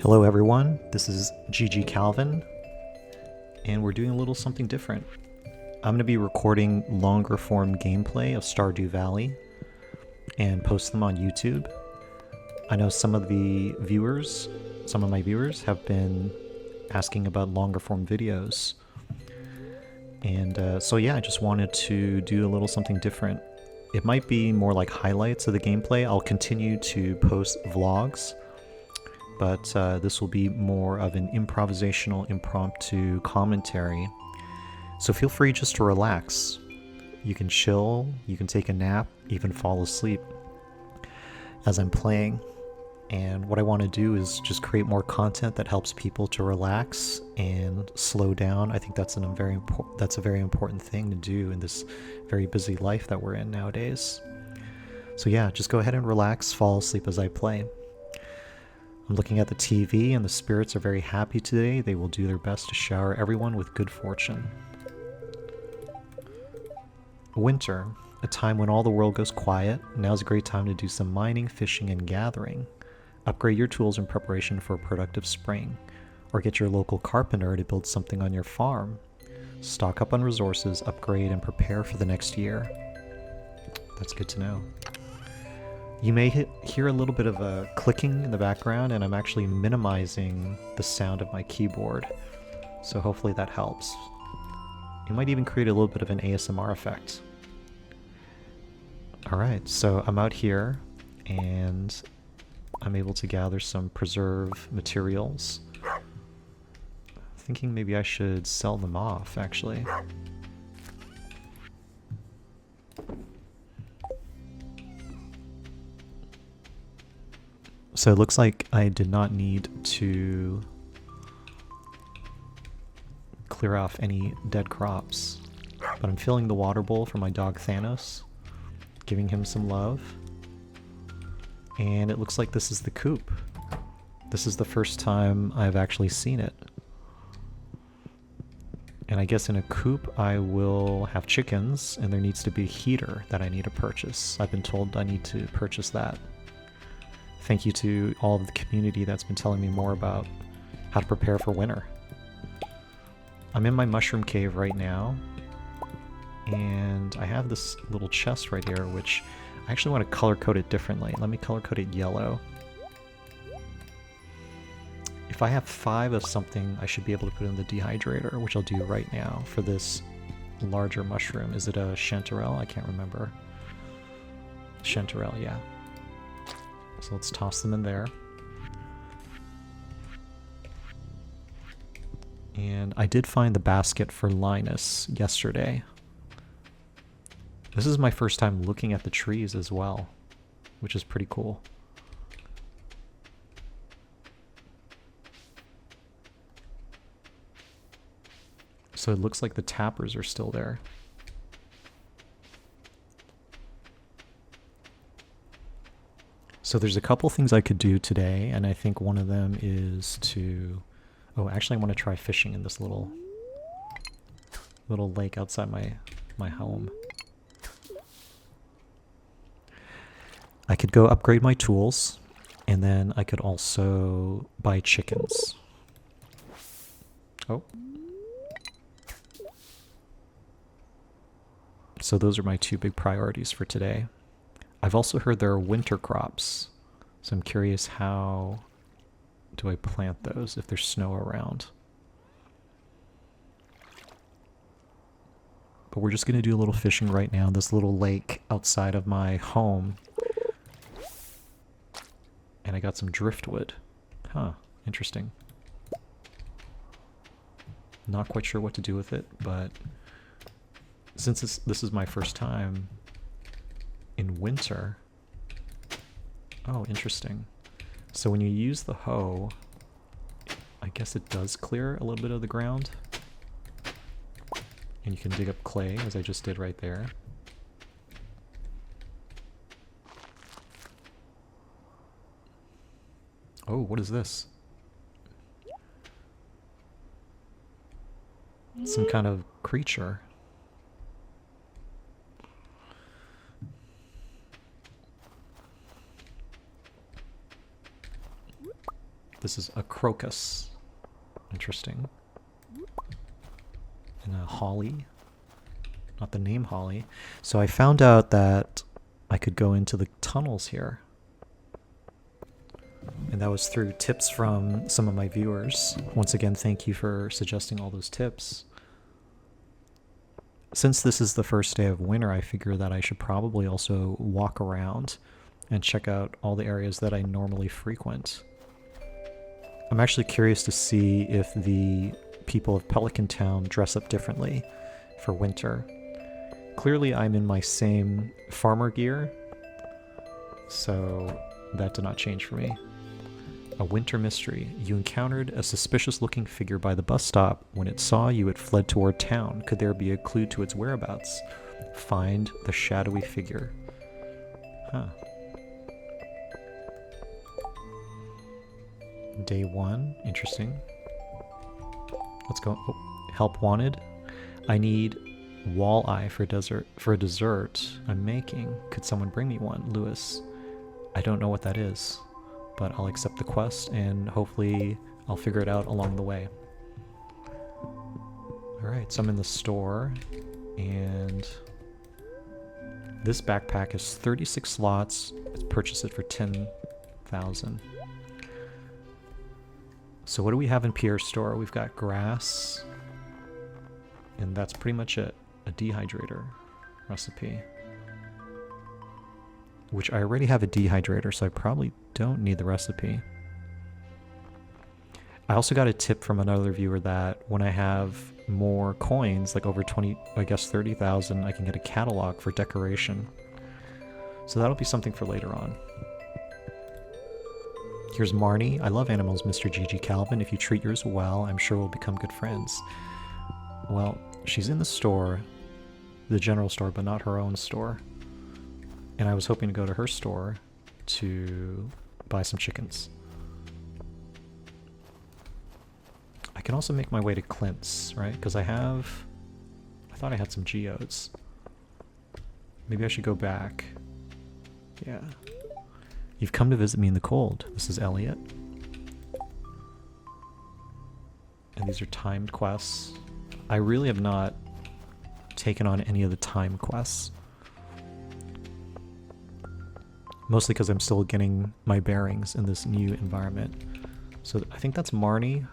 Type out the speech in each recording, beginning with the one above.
Hello everyone, this is GG Calvin, and we're doing a little something different. I'm going to be recording longer form gameplay of Stardew Valley and post them on YouTube. I know some of my viewers have been asking about longer form videos. And so yeah, I just wanted to do a little something different. It might be more like highlights of the gameplay. I'll continue to post vlogs, but this will be more of an improvisational, impromptu commentary. So feel free just to relax. You can chill, you can take a nap, even fall asleep as I'm playing. And what I want to do is just create more content that helps people to relax and slow down. I think that's a very important thing to do in this very busy life that we're in nowadays. So yeah, just go ahead and relax, fall asleep as I play. I'm looking at the TV and the spirits are very happy today. They will do their best to shower everyone with good fortune. Winter, a time when all the world goes quiet. Now's a great time to do some mining, fishing, and gathering. Upgrade your tools in preparation for a productive spring, or get your local carpenter to build something on your farm. Stock up on resources, upgrade, and prepare for the next year. That's good to know. You may hear a little bit of a clicking in the background, and I'm actually minimizing the sound of my keyboard, so hopefully that helps. You might even create a little bit of an ASMR effect. Alright, so I'm out here, and I'm able to gather some preserve materials. Thinking maybe I should sell them off, actually. So it looks like I did not need to clear off any dead crops, but I'm filling the water bowl for my dog Thanos, giving him some love. And it looks like this is the coop. This is the first time I've actually seen it. And I guess in a coop I will have chickens, and there needs to be a heater that I need to purchase. I've been told I need to purchase that. Thank you to all of the community that's been telling me more about how to prepare for winter. I'm in my mushroom cave right now, and I have this little chest right here, which I actually want to color code it differently. Let me color code it yellow. If I have 5 of something, I should be able to put it in the dehydrator, which I'll do right now for this larger mushroom. Is it a chanterelle? I can't remember. Chanterelle, yeah. So let's toss them in there. And I did find the basket for Linus yesterday. This is my first time looking at the trees as well, which is pretty cool. So it looks like the tappers are still there. So there's a couple things I could do today, and I think one of them is to... Oh, actually I want to try fishing in this little lake outside my home. I could go upgrade my tools, and then I could also buy chickens. Oh. So those are my 2 big priorities for today. I've also heard there are winter crops, so I'm curious how do I plant those if there's snow around. But we're just going to do a little fishing right now in this little lake outside of my home. And I got some driftwood. Huh, interesting. Not quite sure what to do with it, but since this is my first time in winter... Oh, interesting. So when you use the hoe, I guess it does clear a little bit of the ground. And you can dig up clay, as I just did right there. Oh, what is this? Some kind of creature. This is a crocus. Interesting. And a holly. Not the name holly. So I found out that I could go into the tunnels here. And that was through tips from some of my viewers. Once again, thank you for suggesting all those tips. Since this is the first day of winter, I figure that I should probably also walk around and check out all the areas that I normally frequent. I'm actually curious to see if the people of Pelican Town dress up differently for winter. Clearly I'm in my same farmer gear, so that did not change for me. A winter mystery. You encountered a suspicious-looking figure by the bus stop. When it saw you, it fled toward town. Could there be a clue to its whereabouts? Find the shadowy figure. Huh. Day 1. Interesting. Let's go. Oh, help wanted. I need walleye for a dessert I'm making. Could someone bring me one? Lewis. I don't know what that is, but I'll accept the quest and hopefully I'll figure it out along the way. Alright, so I'm in the store and this backpack is 36 slots. Let's purchase it for 10,000. So what do we have in Pierre's store? We've got grass and that's pretty much it. A dehydrator recipe. Which I already have a dehydrator, so I probably don't need the recipe. I also got a tip from another viewer that when I have more coins, like over 20, I guess 30,000, I can get a catalog for decoration. So that'll be something for later on. Here's Marnie. I love animals, Mr. Gigi Calvin. If you treat yours well, I'm sure we'll become good friends. Well, she's in the store, the general store, but not her own store. And I was hoping to go to her store to buy some chickens. I can also make my way to Clint's, right? Because I thought I had some geodes. Maybe I should go back. Yeah. You've come to visit me in the cold. This is Elliot. And these are timed quests. I really have not taken on any of the time quests. Mostly because I'm still getting my bearings in this new environment. So I think that's Marnie.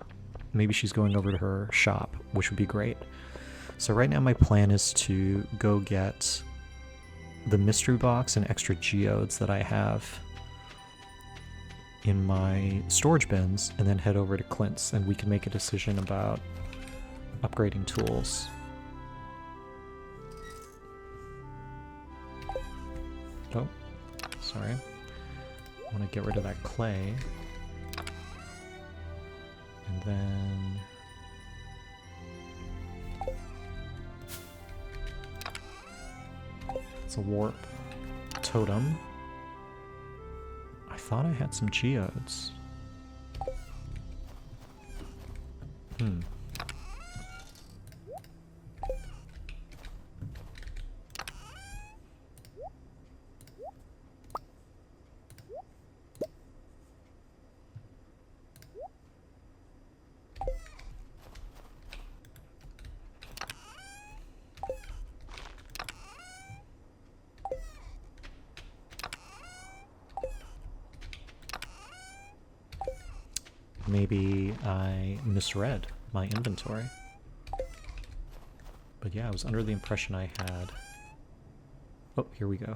Maybe she's going over to her shop, which would be great. So right now my plan is to go get the mystery box and extra geodes that I have in my storage bins and then head over to Clint's and we can make a decision about upgrading tools. Oh. Sorry. I want to get rid of that clay. And then... it's a warp totem. I thought I had some geodes. Maybe I misread my inventory. But yeah, I was under the impression I had... oh, here we go.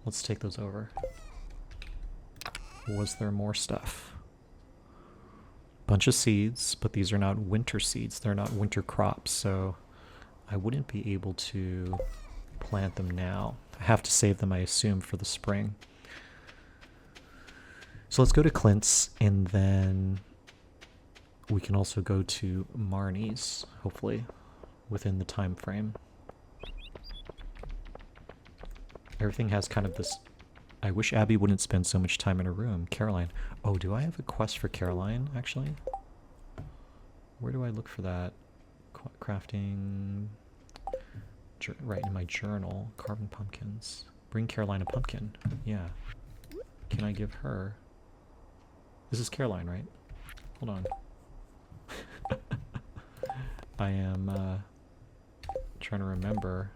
Let's take those over. Was there more stuff? Bunch of seeds, but these are not winter seeds. They're not winter crops, so I wouldn't be able to plant them now. I have to save them, I assume, for the spring. So let's go to Clint's, and then we can also go to Marnie's, hopefully, within the time frame. Everything has kind of this... I wish Abby wouldn't spend so much time in her room. Caroline. Oh, do I have a quest for Caroline, actually? Where do I look for that? Crafting... right in my journal. Carving pumpkins. Bring Caroline a pumpkin. Yeah. Can I give her... This is Caroline, right? Hold on. I am trying to remember.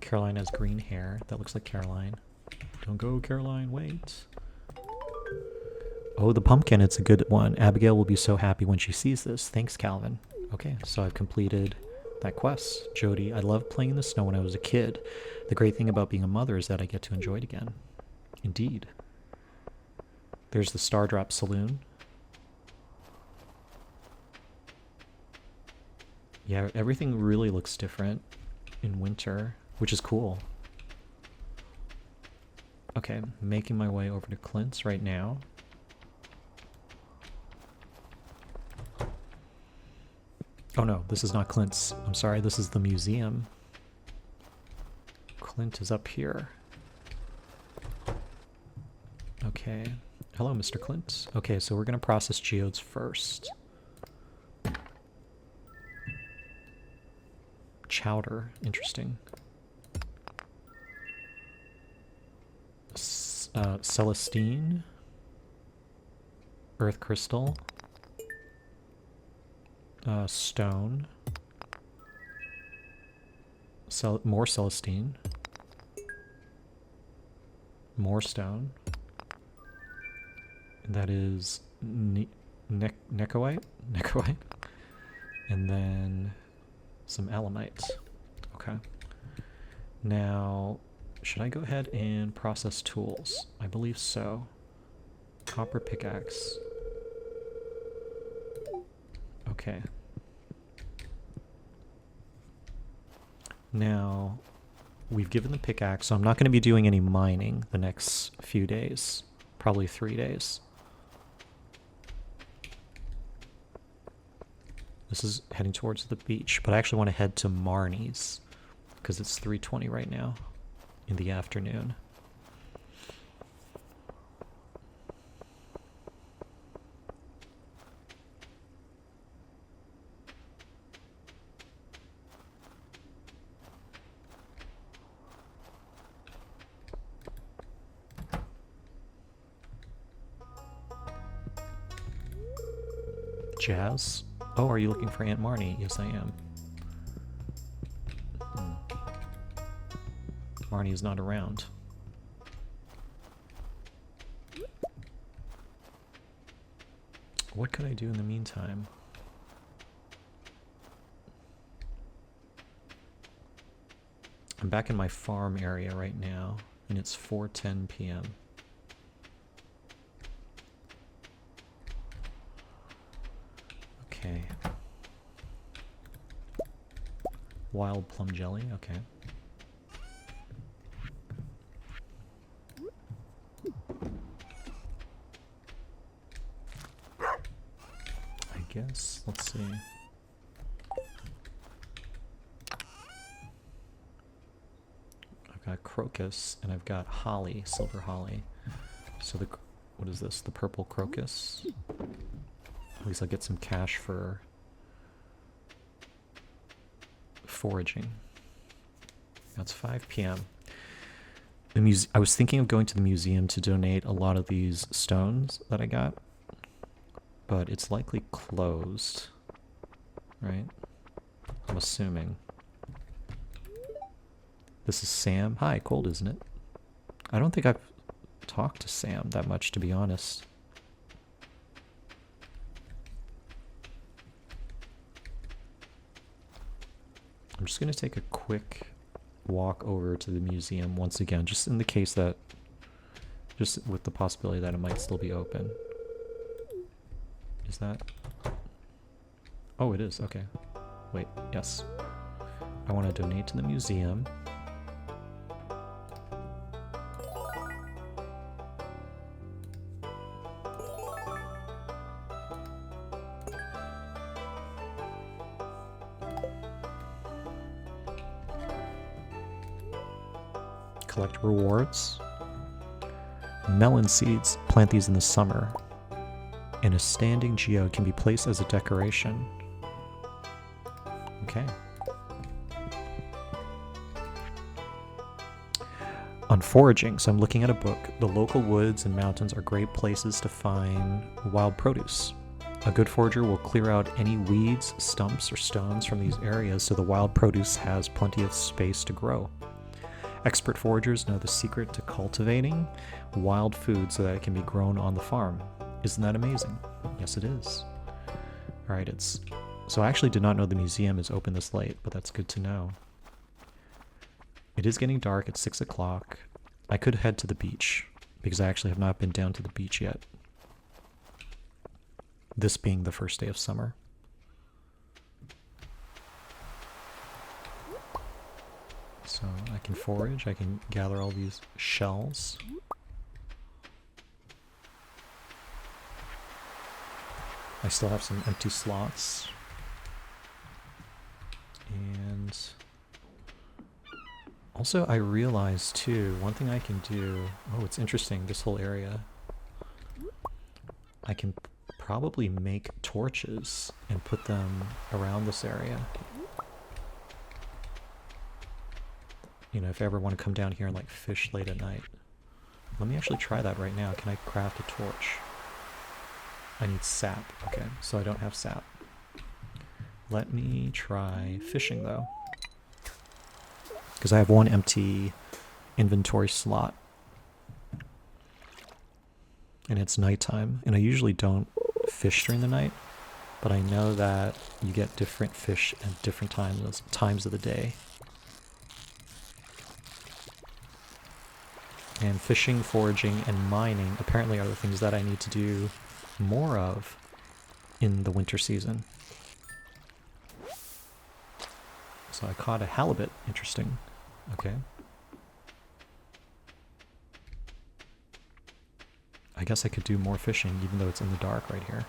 Caroline has green hair. That looks like Caroline. Don't go, Caroline, wait. Oh, the pumpkin, it's a good one. Abigail will be so happy when she sees this. Thanks, Calvin. Okay, so I've completed that quest. Jody, I loved playing in the snow when I was a kid. The great thing about being a mother is that I get to enjoy it again. Indeed. There's the Stardrop Saloon. Yeah, everything really looks different in winter, which is cool. Okay, making my way over to Clint's right now. Oh no, this is not Clint's. I'm sorry, this is the museum. Clint is up here. Okay. Hello, Mr. Clint. Okay, so we're going to process geodes first. Chowder. Interesting. Celestine. Earth crystal. Stone. More Celestine. More stone. And that is Necoite? Necoite. And then some Alamite. Okay. Now, should I go ahead and process tools? I believe so. Copper pickaxe. Okay. Now, we've given the pickaxe, so I'm not going to be doing any mining the next few days. Probably 3 days. This is heading towards the beach, but I actually want to head to Marnie's because it's 3:20 right now in the afternoon. Jazz? Oh, are you looking for Aunt Marnie? Yes, I am. Marnie is not around. What could I do in the meantime? I'm back in my farm area right now, and it's 4:10 p.m. Okay. Wild plum jelly, okay. I guess, let's see. I've got crocus and I've got holly, silver holly. So the, what is this? The purple crocus? At least I'll get some cash for foraging. Now it's 5 p.m. I was thinking of going to the museum to donate a lot of these stones that I got, but it's likely closed, right? I'm assuming. This is Sam. Hi, cold, isn't it? I don't think I've talked to Sam that much, to be honest. I'm just going to take a quick walk over to the museum once again, just in the case that, just with the possibility that it might still be open. Is that? Oh, it is. Okay. Wait, yes. I want to donate to the museum. Collect rewards. Melon seeds. Plant these in the summer. And a standing geode can be placed as a decoration. Okay. on foraging. So I'm looking at a book. The local woods and mountains are great places to find wild produce. A good forager will clear out any weeds, stumps, or stones from these areas so the wild produce has plenty of space to grow. Expert foragers know the secret to cultivating wild food so that it can be grown on the farm. Isn't that amazing? Yes, it is. All right, so I actually did not know the museum is open this late, but that's good to know. It is getting dark at 6 o'clock. I could head to the beach, because I actually have not been down to the beach yet. This being the first day of summer. So I can forage, I can gather all these shells. I still have some empty slots. And also I realized too, one thing I can do, oh, it's interesting, this whole area. I can probably make torches and put them around this area. You know, if I ever want to come down here and like fish late at night. Let me actually try that right now. Can I craft a torch? I need sap. Okay, so I don't have sap. Let me try fishing though. Because I have one empty inventory slot. And it's nighttime. And I usually don't fish during the night. But I know that you get different fish at different times of the day. And fishing, foraging, and mining apparently are the things that I need to do more of in the winter season. So I caught a halibut. Interesting. Okay. I guess I could do more fishing even though it's in the dark right here.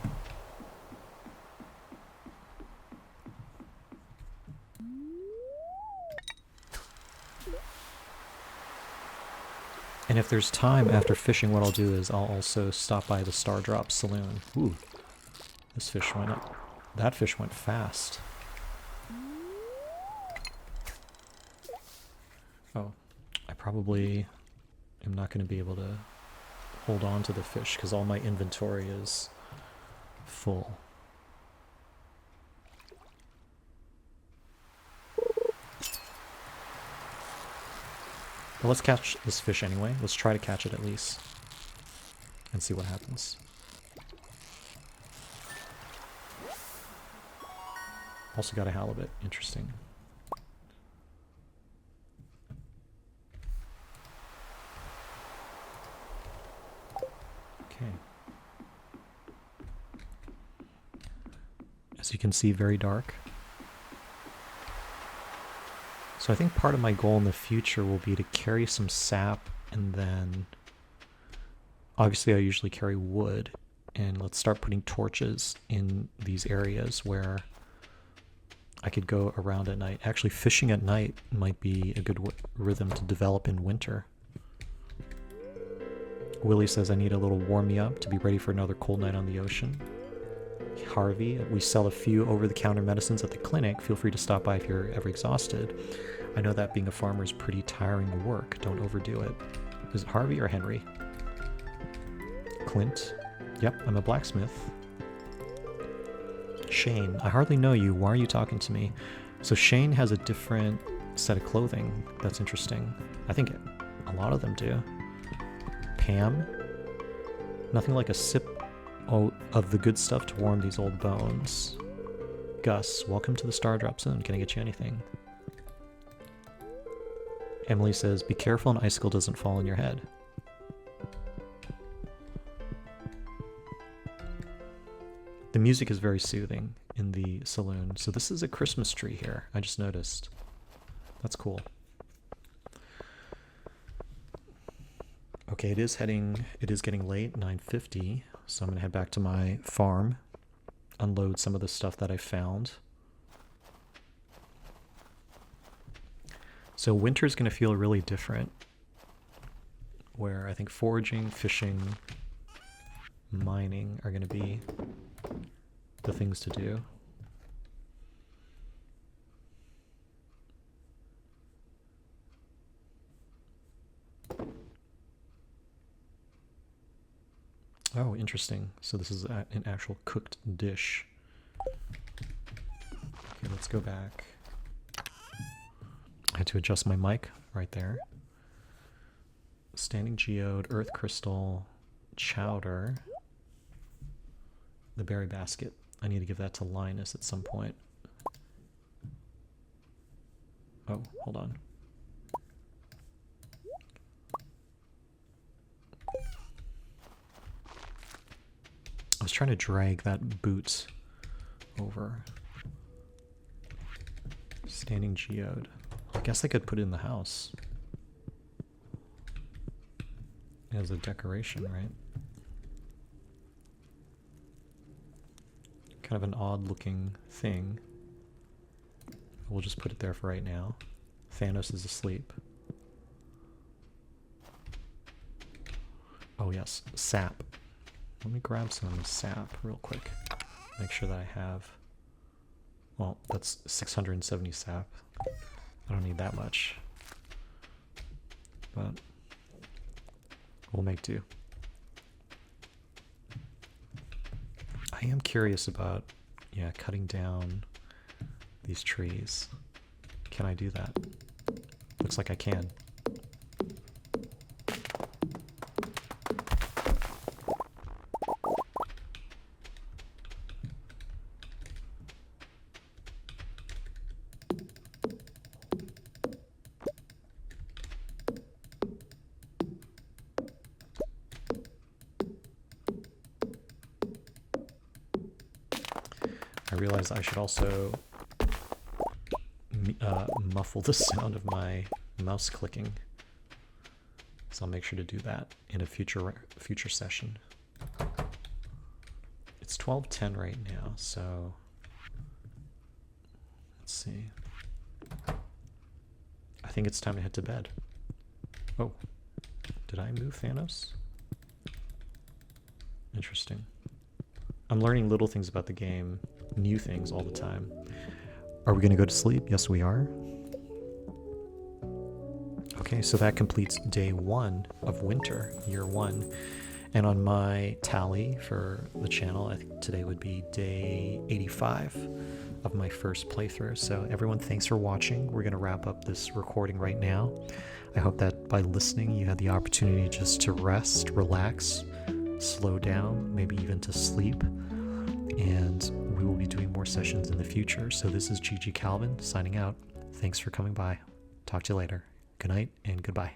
And if there's time after fishing, what I'll do is I'll also stop by the Stardrop Saloon. Ooh, this fish went up. That fish went fast. Oh, I probably am not going to be able to hold on to the fish because all my inventory is full. Well, let's catch this fish anyway. Let's try to catch it at least. And see what happens. Also got a halibut. Interesting. Okay. As you can see, very dark. So I think part of my goal in the future will be to carry some sap, and then obviously I usually carry wood, and let's start putting torches in these areas where I could go around at night. Actually, fishing at night might be a good rhythm to develop in winter. Willie says I need a little warm me up to be ready for another cold night on the ocean. Harvey, we sell a few over-the-counter medicines at the clinic. Feel free to stop by if you're ever exhausted. I know that being a farmer is pretty tiring work. Don't overdo it. Is it Harvey or Henry? Clint. Yep, I'm a blacksmith. Shane, I hardly know you. Why are you talking to me? So Shane has a different set of clothing. That's interesting. I think a lot of them do. Pam. Nothing like a sip of the good stuff to warm these old bones. Gus, welcome to the Stardrop Zone. Can I get you anything? Emily says, be careful an icicle doesn't fall on your head. The music is very soothing in the saloon. So this is a Christmas tree here. I just noticed. That's cool. Okay, it is getting late, 9:50. So I'm going to head back to my farm, unload some of the stuff that I found. So winter's going to feel really different, where I think foraging, fishing, mining are going to be the things to do. Oh, interesting. So this is an actual cooked dish. Okay, let's go back. I had to adjust my mic right there. Standing geode, earth crystal, chowder, the berry basket. I need to give that to Linus at some point. Oh, hold on. I was trying to drag that boot over. Standing geode. I guess I could put it in the house. As a decoration, right? Kind of an odd looking thing. We'll just put it there for right now. Thanos is asleep. Oh yes, sap. Let me grab some sap real quick. Make sure that I have... Well, that's 670 sap. I don't need that much. But we'll make do. I am curious about, yeah, cutting down these trees. Can I do that? Looks like I can. I realize I should also muffle the sound of my mouse clicking, so I'll make sure to do that in a future session. It's 12:10 right now, so let's see. I think it's time to head to bed. Oh, did I move Thanos? Interesting. I'm learning little things about the game, new things all the time. Are we going to go to sleep? Yes, we are. Okay, so that completes day 1 of winter, year 1. And on my tally for the channel, I think today would be day 85 of my first playthrough. So everyone, thanks for watching. We're going to wrap up this recording right now. I hope that by listening, you had the opportunity just to rest, relax, slow down, maybe even to sleep. And we will be doing more sessions in the future. So this is GG Calvin signing out. Thanks for coming by. Talk to you later. Good night and goodbye.